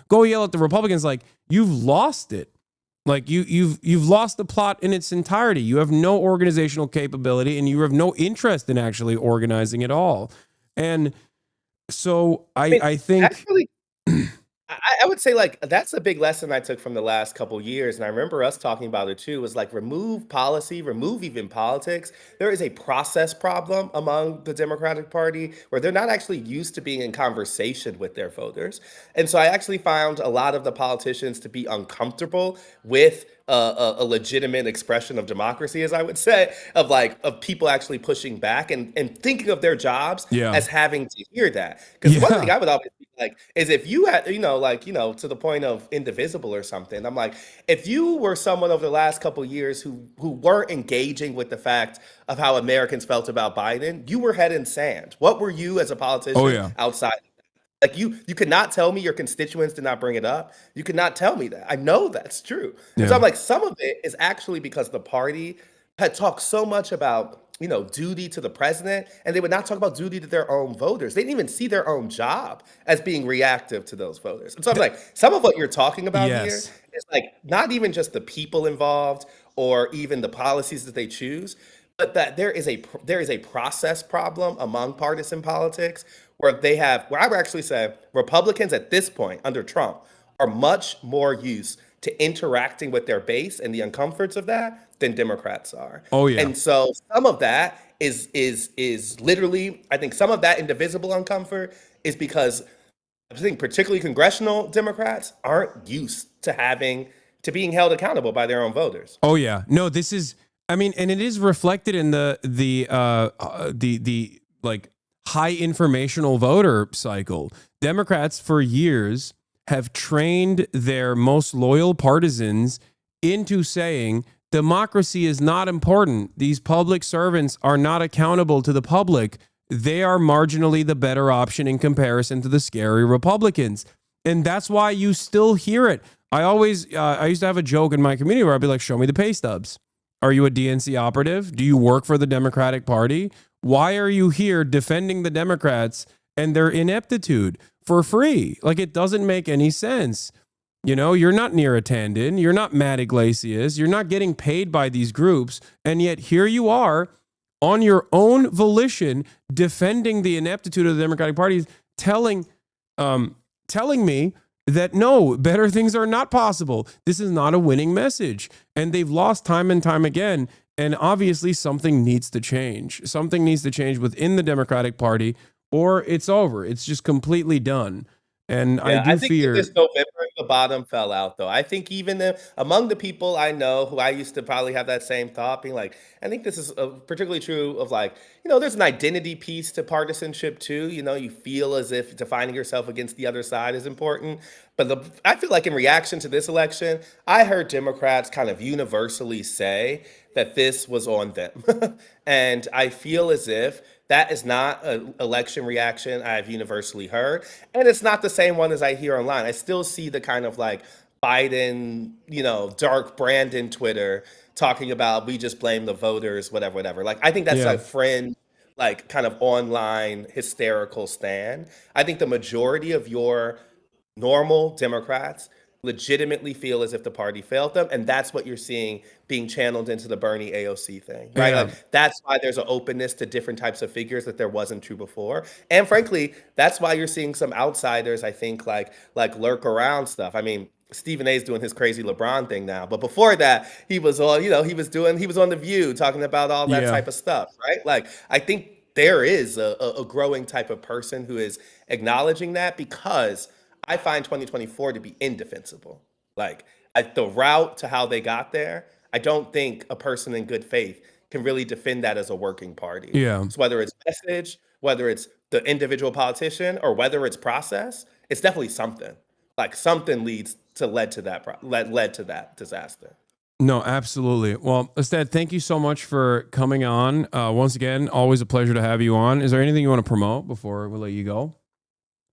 go yell at the Republicans. Like, you've lost it. Like you've lost the plot in its entirety. You have no organizational capability, and you have no interest in actually organizing at all. And so I mean, I think actually, I would say like that's a big lesson I took from the last couple years, and I remember us talking about it too. Was like remove policy, remove even politics. There is a process problem among the Democratic Party where they're not actually used to being in conversation with their voters, and so I actually found a lot of the politicians to be uncomfortable with a legitimate expression of democracy, as I would say, of people actually pushing back and thinking of their jobs yeah. as having to hear that. Because one thing Yeah. I would always be like is if you had, to the point of indivisible or something. I'm like, if you were someone over the last couple of years who weren't engaging with the fact of how Americans felt about Biden, you were head in sand. What were you as a Oh politician yeah. outside? Like you could not tell me your constituents did not bring it up. You could not tell me that. I know that's true. And so Yeah. I'm like, some of it is actually because the party had talked so much about, duty to the president, and they would not talk about duty to their own voters. They didn't even see their own job as being reactive to those voters. And so I'm like, some of what you're talking about here Yes. is like not even just the people involved or even the policies that they choose, but that there is a process problem among partisan politics where I would actually say Republicans at this point under Trump are much more used to interacting with their base and the uncomforts of that than Democrats are. Oh yeah. And so some of that is literally, I think some of that indivisible uncomfort is because I think particularly congressional Democrats aren't used to being held accountable by their own voters. Oh yeah. No, this is. I mean, and it is reflected in the like high informational voter cycle. Democrats for years have trained their most loyal partisans into saying democracy is not important. These public servants are not accountable to the public. They are marginally the better option in comparison to the scary Republicans. And that's why you still hear it. I used to have a joke in my community where I'd be like, show me the pay stubs. Are you a DNC operative? Do you work for the Democratic Party? Why are you here defending the Democrats and their ineptitude for free? Like, it doesn't make any sense. You're not near a Tandon. You're not Matt Iglesias. You're not getting paid by these groups. And yet here you are on your own volition defending the ineptitude of the Democratic Party, telling me that no, better things are not possible. This is not a winning message. And they've lost time and time again. And obviously something needs to change. Something needs to change within the Democratic Party, or it's over. It's just completely done. And I Yeah, I do think that fear. this November the bottom fell out though. I think even among the people I know who I used to probably have that same thought, being like, I think this is particularly true of like, there's an identity piece to partisanship too. You feel as if defining yourself against the other side is important. But I feel like in reaction to this election, I heard Democrats kind of universally say that this was on them. And I feel as if that is not an election reaction I've universally heard. And it's not the same one as I hear online. I still see the kind of like Biden, dark Brandon Twitter talking about we just blame the voters, whatever, whatever. Like, I think that's Yeah. a friend, like, kind of online hysterical stand. I think the majority of your normal Democrats legitimately feel as if the party failed them, and that's what you're seeing being channeled into the Bernie AOC thing, right? Yeah. Like that's why there's an openness to different types of figures that there wasn't true before, and frankly, that's why you're seeing some outsiders, I think, like lurk around stuff. I mean, Stephen A's doing his crazy LeBron thing now, but before that, he was on, he was on The View talking about all that Yeah. type of stuff, right? Like I think there is a growing type of person who is acknowledging that because I find 2024 to be indefensible. Like the route to how they got there, I don't think a person in good faith can really defend that as a working party. Yeah. So whether it's message, whether it's the individual politician, or whether it's process, it's definitely something. Like something led to that led to that disaster. No, absolutely. Well, Estad, thank you so much for coming on. Once again, always a pleasure to have you on. Is there anything you want to promote before we let you go?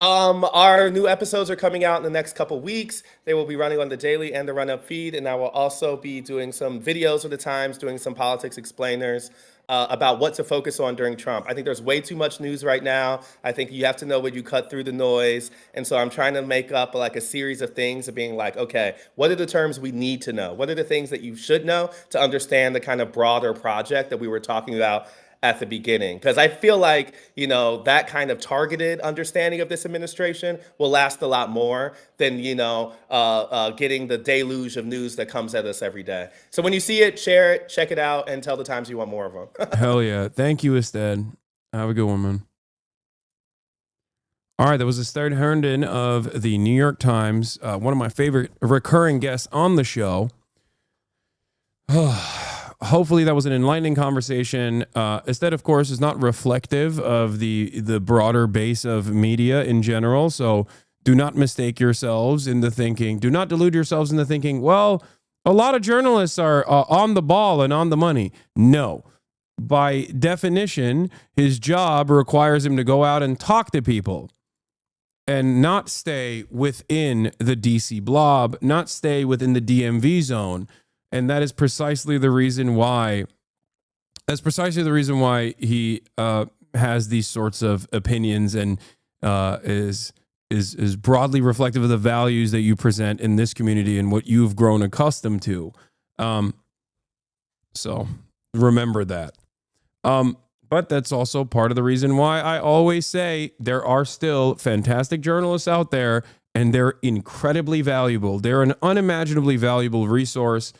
Our new episodes are coming out in the next couple weeks. They will be running on the daily and the run up feed, and I will also be doing some videos with the Times, doing some politics explainers about what to focus on during Trump. I think there's way too much news right now. I think you have to know when you cut through the noise, and so I'm trying to make up like a series of things of being like, okay, what are the terms we need to know? What are the things that you should know to understand the kind of broader project that we were talking about at the beginning, because I feel like, that kind of targeted understanding of this administration will last a lot more than, getting the deluge of news that comes at us every day. So when you see it, share it, check it out, and tell the Times you want more of them. Hell yeah. Thank you, Estad. Have a good one, man. All right, that was Esther Herndon of the New York Times, one of my favorite recurring guests on the show. Hopefully that was an enlightening conversation. Esther, of course, is not reflective of the broader base of media in general, so do not mistake yourselves into thinking, do not delude yourselves into thinking, well, a lot of journalists are on the ball and on the money. No. By definition, his job requires him to go out and talk to people and not stay within the DC blob, not stay within the DMV zone. And that is precisely the reason why. That's precisely the reason why he has these sorts of opinions and is broadly reflective of the values that you present in this community and what you've grown accustomed to. So remember that. But that's also part of the reason why I always say there are still fantastic journalists out there, and they're incredibly valuable. They're an unimaginably valuable resource,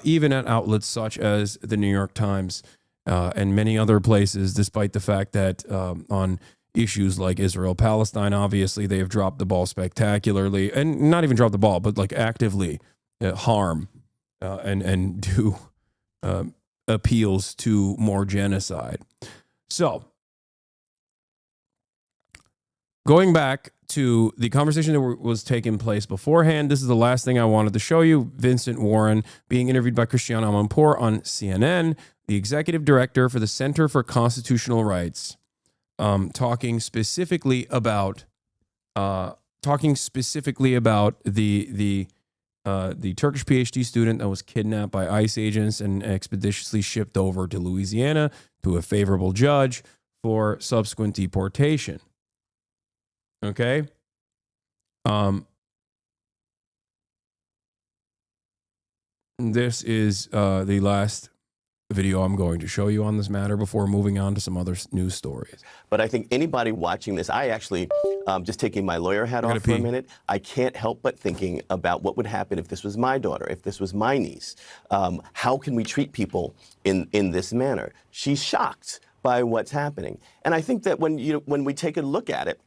even at outlets such as the New York Times and many other places, despite the fact that on issues like Israel-Palestine, obviously, they have dropped the ball spectacularly, and not even dropped the ball, but like actively harm and do appeals to more genocide. So, going back to the conversation that was taking place beforehand, this is the last thing I wanted to show you. Vincent Warren being interviewed by Christiane Amanpour on CNN, the executive director for the Center for Constitutional Rights, talking specifically about the Turkish PhD student that was kidnapped by ICE agents and expeditiously shipped over to Louisiana to a favorable judge for subsequent deportation. Okay. This is the last video I'm going to show you on this matter before moving on to some other news stories. But I think anybody watching this, I actually, just taking my lawyer hat off for a minute, I can't help but thinking about what would happen if this was my daughter, if this was my niece. How can we treat people in this manner? She's shocked by what's happening. And I think that when we take a look at it,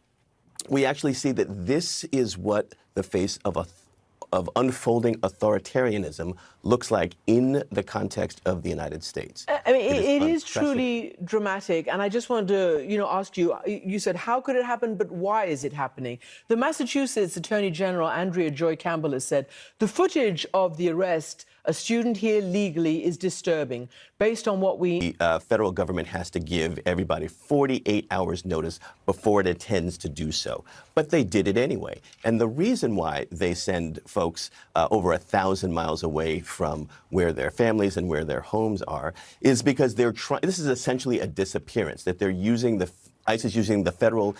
we actually see that this is what the face of unfolding authoritarianism looks like in the context of the United States. I mean, it is truly dramatic. And I just wanted to, ask you, you said, how could it happen, but why is it happening? The Massachusetts Attorney General, Andrea Joy Campbell, has said, the footage of the arrest, a student here legally, is disturbing. Based on what the federal government has to give everybody 48 hours notice before it intends to do so. But they did it anyway. And the reason why they send folks over 1,000 miles away from where their families and where their homes are is because they're trying. This is essentially a disappearance, that they're using ICE is using the federal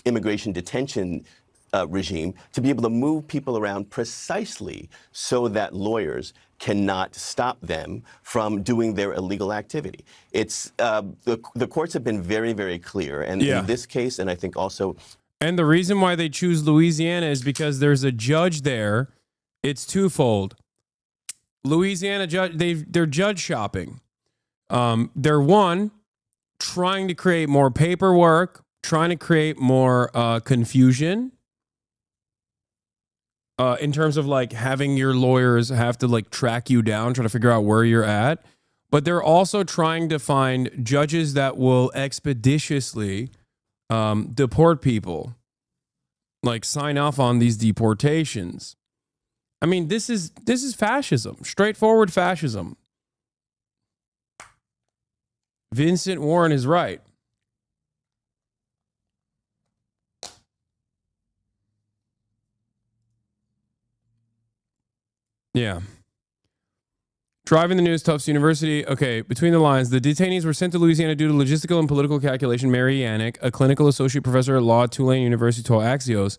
immigration detention regime to be able to move people around precisely so that lawyers cannot stop them from doing their illegal activity. It's the courts have been very, very clear, and in this case, and I think also. And the reason why they choose Louisiana is because there's a judge there. It's twofold. Louisiana judge, they're judge shopping. They're trying to create more paperwork, trying to create more confusion. In terms of like having your lawyers have to like track you down, trying to figure out where you're at. But they're also trying to find judges that will expeditiously deport people, like sign off on these deportations. I mean, this is fascism, straightforward fascism. Vincent Warren is right. Yeah. Driving the news, Tufts University. Okay, between the lines, the detainees were sent to Louisiana due to logistical and political calculation. Mary Yannick, a clinical associate professor at law at Tulane University, told Axios.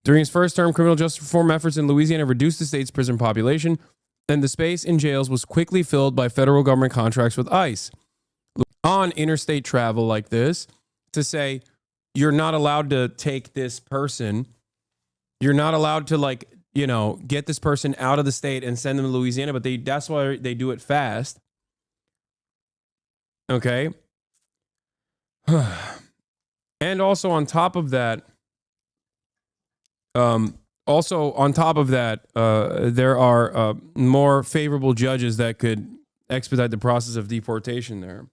During his first term, criminal justice reform efforts in Louisiana reduced the state's prison population, and the space in jails was quickly filled by federal government contracts with ICE. On interstate travel like this, to say, you're not allowed to take this person, you're not allowed to, like, you know, get this person out of the state and send them to Louisiana, but that's why they do it fast. Okay. And also on top of that, there are more favorable judges that could expedite the process of deportation there.